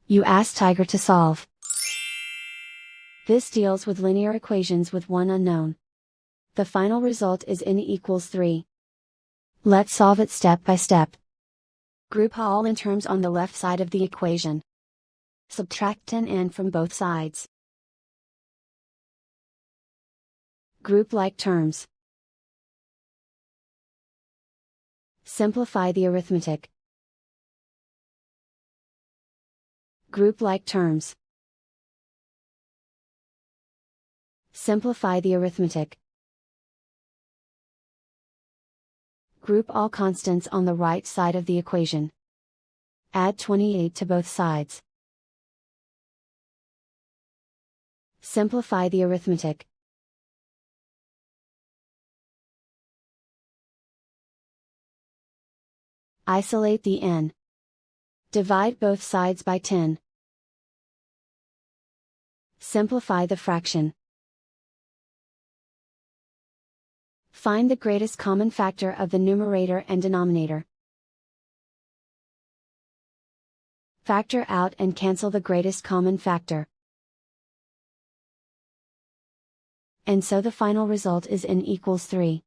You ask Tiger to solve. This deals with linear equations with one unknown. The final result is n equals 3. Let's solve it step by step. Group all n terms on the left side of the equation. Subtract 10n from both sides. Group like terms. Simplify the arithmetic. Group like terms. Simplify the arithmetic. Group all constants on the right side of the equation. Add 28 to both sides. Simplify the arithmetic. Isolate the n. Divide both sides by 10. Simplify the fraction. Find the greatest common factor of the numerator and denominator. Factor out and cancel the greatest common factor. And so the final result is n equals 3.